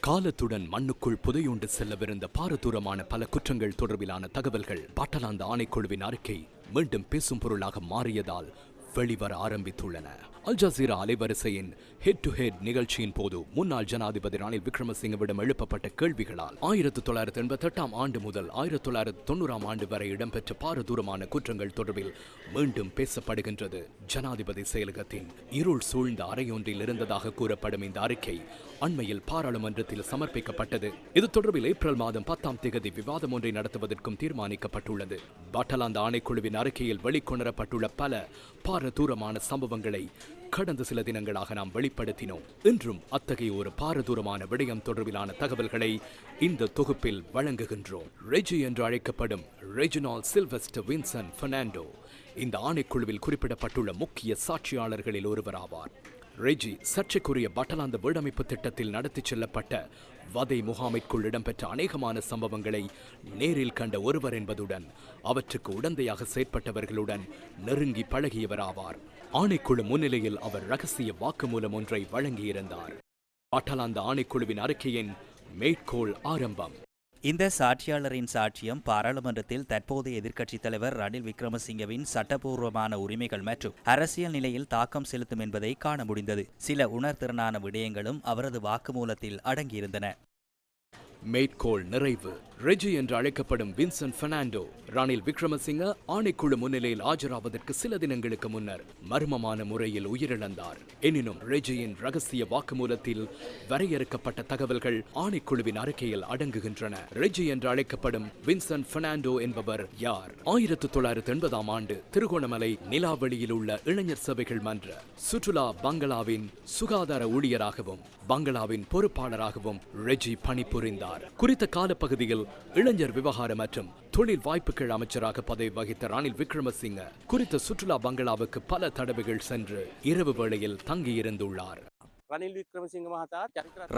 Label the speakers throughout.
Speaker 1: காலத்துடன் மண்ணுக்குள் புதையுண்டு செல்லவிருந்த பாரதூரமான பல குற்றங்கள் தொடர்பிலான தகவல்கள் பட்டலாந்த ஆணைக்குழுவின் அறிக்கை மீண்டும் பேசும் பொருளாக மாறியதால் வெளிவர ஆரம்பித்துள்ளன. அல் ஜசீரா அலைவரிசையின் ஹெட் டு ஹெட் நிகழ்ச்சியின் போது முன்னாள் ஜனாதிபதி ரணில் விக்ரமசிங்கவிடம் எழுப்பப்பட்ட கேள்விகளால் 1988 ஆண்டு முதல் 1990 ஆண்டு வரை இடம்பெற்ற பாரதூரமான குற்றங்கள் தொடர்பில் மீண்டும் பேசப்படுகின்றது. ஜனாதிபதி செயலகத்தின் இருள் சூழ்ந்த அறையொன்றில் இருந்ததாக கூறப்படும் இந்த அறிக்கை அண்மையில் பாராளுமன்றத்தில் சமர்ப்பிக்கப்பட்டது. இது தொடர்பில் ஏப்ரல் மாதம் 10ஆம் தேதி விவாதம் ஒன்றை நடத்துவதற்கும் தீர்மானிக்கப்பட்டுள்ளது. பட்டலாந்த ஆணைக்குழுவின் அறிக்கையில் வெளிக்கொணரப்பட்டுள்ள பல பாரதூரமான சம்பவங்களை கடந்த சில தினங்களாக நாம் வெளிப்படுத்தினோம். இன்றும் அத்தகைய ஒரு பாரதூரமான விடயம் தொடர்பிலான தகவல்களை இந்த தொகுப்பில் வழங்குகின்றோம். ரெஜி என்று அழைக்கப்படும் ரெஜினால் சில்வெஸ்டர் வின்சென்ட் பெர்னாண்டோ இந்த ஆணைக்குழுவில் குறிப்பிடப்பட்டுள்ள முக்கிய சாட்சியாளர்களில் ஒருவராவார். ரெஜி சர்ச்சைக்குரிய பட்டலாந்த வீடமைப்பு திட்டத்தில் நடத்தி செல்லப்பட்ட வதை முகாமிற்குள் இடம்பெற்ற அநேகமான சம்பவங்களை நேரில் கண்ட ஒருவர் என்பதுடன் அவற்றுக்கு உடந்தையாக செயற்பட்டவர்களுடன் நெருங்கி பழகியவராவார். ஆணைக்குழு முன்னிலையில் அவர் ரகசிய வாக்குமூலம் ஒன்றை வழங்கியிருந்தார். பட்டலாந்த ஆணைக்குழுவின் அறிக்கையின் மேற்கோள் ஆரம்பம்.
Speaker 2: இந்த சாட்சியாளரின் சாட்சியம் பாராளுமன்றத்தில் தற்போதைய எதிர்க்கட்சித் தலைவர் ரணில் விக்ரமசிங்கவின் சட்டப்பூர்வமான உரிமைகள் மற்றும் அரசியல் நிலையில் தாக்கம் செலுத்தும் என்பதை காண முடிந்தது. சில உணர்திறனான விடயங்களும் அவரது வாக்குமூலத்தில் அடங்கியிருந்தன.
Speaker 1: மேற்கோள் நிறைவு. ரெஜி என்று அழைக்கப்படும் வின்சென்ட் பெர்னாண்டோ ரணில் விக்ரமசிங்க ஆணைக்குழு முன்னிலையில் ஆஜராவதற்கு சில தினங்களுக்கு முன்னர் மர்மமான முறையில் உயிரிழந்தார். எனினும் ரெஜியின் ரகசிய வாக்குமூலத்தில் வரையறுக்கப்பட்ட தகவல்கள் ஆணைக்குழுவின் அறிக்கையில் அடங்குகின்றன. ரெஜி என்று அழைக்கப்படும் வின்சென்ட் பெர்னாண்டோ என்பவர் யார்? 1980 ஆண்டு திருகோணமலை நிலாவெளியில் உள்ள இளைஞர் சபைகள் மன்ற சுற்றுலா பங்களாவின் சுகாதார ஊழியராகவும் பங்களாவின் பொறுப்பாளராகவும் ரெஜி பணிபுரிந்தார். குறித்த காலப்பகுதியில் இளைஞர் விவகார மற்றும் தொழில் வாய்ப்புகள் அமைச்சராக பதவி வகித்த ரணில் விக்ரமசிங்க குறித்த சுற்றுலா பங்களாவுக்கு பல தடவைகள் சென்று இரவு வேளையில் தங்கியிருந்துள்ளார்.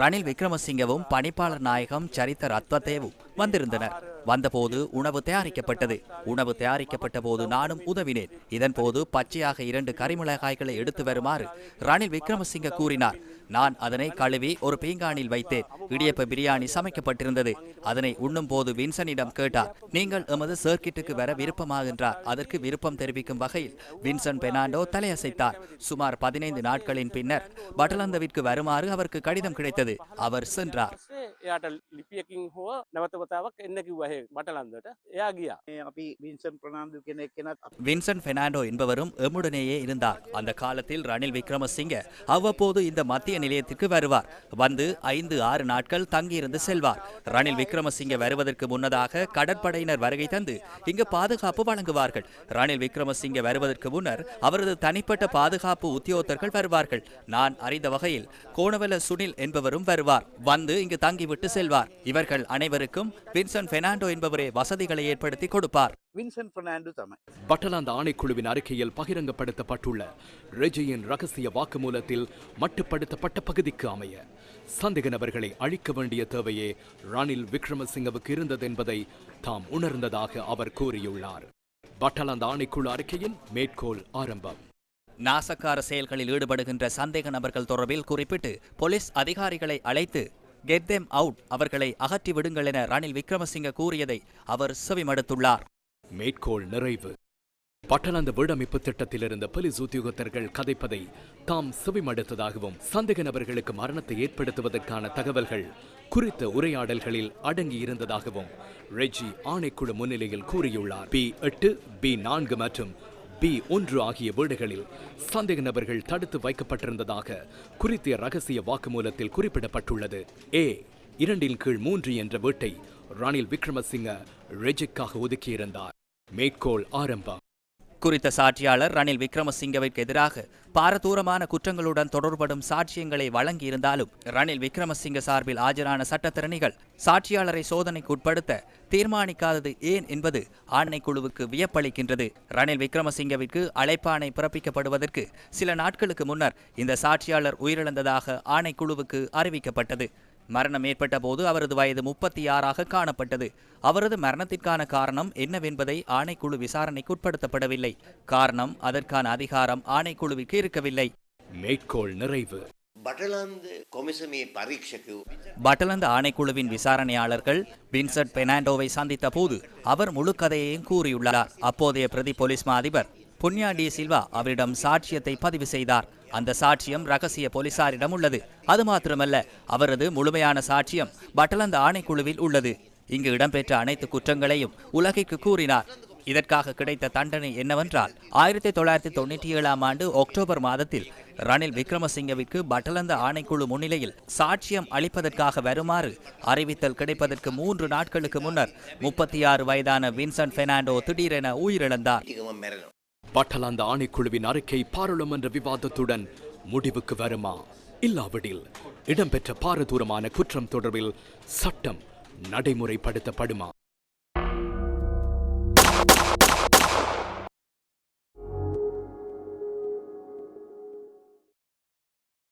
Speaker 2: ரணில் விக்ரமசிங்கவும் பணிப்பாளர் நாயகம் சரித்த ரத்வதேவும் வந்திருந்தனர். வந்தபோது உணவு தயாரிக்கப்பட்டது. உணவு தயாரிக்கப்பட்ட போது நானும் உதவினேன். இதன் போது பச்சையாக 2 கரிமிளகாய்களை எடுத்து வருமாறு ரணில் விக்ரமசிங்க கூறினார். நான் அதனை கழுவி ஒரு பீங்கானில் வைத்தேன். இடியப்ப பிரியாணி சமைக்கப்பட்டிருந்தது. அதனை உண்ணும் போது வின்சனிடம் கேட்டார், நீங்கள் எமது சர்க்கிட்டுக்கு வர விருப்பமாகின்றார். அதற்கு விருப்பம் தெரிவிக்கும் வகையில் வின்சன் பெர்னாண்டோ தலையசைத்தார். சுமார் 15 நாட்களின் பின்னர் பட்டலந்தவிற்கு வருமாறு அவருக்கு கடிதம் கிடைத்தது. அவர் சென்றார். வின்சன் பெர்னாண்டோ என்பவரும் எம்முடனேயே இருந்தார். அந்த காலத்தில் ரணில் விக்ரமசிங்க அவ்வப்போது இந்த மத்திய நிலையத்திற்கு வருவார். வந்து 5-6 நாட்கள் தங்கியிருந்து செல்வார். ரணில் விக்ரமசிங்க வருவதற்கு முன்னதாக கடற்படையினர் வருகை தந்து இங்கு பாதுகாப்பு வழங்குவார்கள். ரணில் விக்ரமசிங்க வருவதற்கு முன்னர் அவரது தனிப்பட்ட பாதுகாப்பு உத்தியோகத்தர்கள் வருவார்கள். நான் அறிந்த வகையில் கோணவல சுனில் என்பவரும் வருவார். வந்து இங்கு தங்கிவிட்டு செல்வார். இவர்கள் அனைவருக்கும் வின்சென்ட் பெர்னாண்டோ என்பவரே வசதிகளை ஏற்படுத்தி கொடுப்பார்.
Speaker 1: பட்டலாந்த ஆணைக்குழுவின் அறிக்கையில் பகிரங்கப்படுத்தப்பட்டுள்ள ரெஜியின் ரகசிய வாக்குமூலத்தில் மட்டுப்படுத்தப்பட்ட பகுதிக்கு அமைய சந்தேக நபர்களை அழிக்க வேண்டிய தேவையே ரணில் விக்ரமசிங்கவுக்கு இருந்தது என்பதை தாம் உணர்ந்ததாக அவர் கூறியுள்ளார். பட்டலாந்த ஆணைக்குழு அறிக்கையின் மேற்கோள் ஆரம்பம்.
Speaker 2: நாசக்கார செயல்களில் ஈடுபடுகின்ற சந்தேக நபர்கள் தொடர்பில் குறிப்பிட்டு போலீஸ் அதிகாரிகளை அழைத்து கெட் தெம் அவுட், அவர்களை அகற்றி விடுங்கள் என ரணில் விக்ரமசிங்க கூறியதை அவர் செவிமடுத்துள்ளார்.
Speaker 1: மேற்கோள் நிறைவு. பட்டலாந்த வீடமைப்பு திட்டத்தில் இருந்த போலீஸ் உத்தியோகத்தர்கள் கதைப்பதை தாம் செவிமடுத்ததாகவும் சந்தேக நபர்களுக்கு மரணத்தை ஏற்படுத்துவதற்கான தகவல்கள் குறித்த உரையாடல்களில் அடங்கி இருந்ததாகவும் ரெஜி ஆணைக்குழு முன்னிலையில் கூறியுள்ளார். B8, B4 மற்றும் B1 ஆகிய வீடுகளில் சந்தேக நபர்கள் தடுத்து வைக்கப்பட்டிருந்ததாக குறித்த ரகசிய வாக்குமூலத்தில் குறிப்பிடப்பட்டுள்ளது. A2/3 என்ற வீட்டை ரணில் விக்ரமசிங்க ரெஜிக்காக ஒதுக்கியிருந்தார். மேற்கோள் ஆரம்பம்.
Speaker 2: குறித்த சாட்சியாளர் ரணில் விக்ரமசிங்கவிற்கு எதிராக பாரதூரமான குற்றங்களுடன் தொடர்படும் சாட்சியங்களை வழங்கியிருந்தாலும் ரணில் விக்ரமசிங்க சார்பில் ஆஜரான சட்டத்திறனிகள் சாட்சியாளரை சோதனைக்கு உட்படுத்த தீர்மானிக்காதது ஏன் என்பது ஆணைக்குழுவுக்கு வியப்பளிக்கின்றது. ரணில் விக்ரமசிங்கவிற்கு அழைப்பாணை பிறப்பிக்கப்படுவதற்கு சில நாட்களுக்கு முன்னர் இந்த சாட்சியாளர் உயிரிழந்ததாக ஆணைக்குழுவுக்கு அறிவிக்கப்பட்டது. மரணம் ஏற்பட்ட போது அவரது வயது 36 காணப்பட்டது. அவரது மரணத்திற்கான காரணம் என்னவென்பதை ஆணைக்குழு விசாரணைக்கு உட்படுத்தப்படவில்லை. காரணம், அதற்கான அதிகாரம் ஆணைக்குழுவிற்கு இருக்கவில்லை.
Speaker 1: மேற்கோள் நிறைவு.
Speaker 3: බටලන්ද කොමිසමේ පරීක්ෂකයෝ
Speaker 2: பட்டலந்த ஆணைக்குழுவின் விசாரணையாளர்கள் வின்சென்ட் பெர்னாண்டோவை சந்தித்த போது அவர் முழு கதையையும் கூறியுள்ளார். அப்போதைய பிரதி போலீஸ் மா அதிபர் புன்யா டி சில்வா அவரிடம் சாட்சியத்தை பதிவு செய்தார். அந்த சாட்சியம் ரகசிய போலீசாரிடம் உள்ளது. அது மாத்திரமல்ல, அவரது முழுமையான சாட்சியம் பட்டலந்த ஆணைக்குழுவில் உள்ளது. இங்கு இடம்பெற்ற அனைத்து குற்றங்களையும் உலகிற்கு கூறினார். இதற்காக கிடைத்த தண்டனை என்னவென்றால் 1997 ஆண்டு அக்டோபர் மாதத்தில் ரணில் விக்ரமசிங்கவிற்கு பட்டலந்த ஆணைக்குழு முன்னிலையில் சாட்சியம் அளிப்பதற்காக வருமாறு அறிவித்தல் கிடைப்பதற்கு 3 நாட்களுக்கு முன்னர் 36 வயதான வின்சென்ட் பெர்னாண்டோ திடீரென உயிரிழந்தார்.
Speaker 1: பட்டலந்த ஆணைக்குழுவின் அறிக்கை பாராளுமன்ற விவாதத்துடன் முடிவுக்கு வருமா? இல்லாவிடில் இடம்பெற்ற பாரதூரமான குற்றம் தொடர்பில் சட்டம் நடைமுறைப்படுத்தப்படுமா?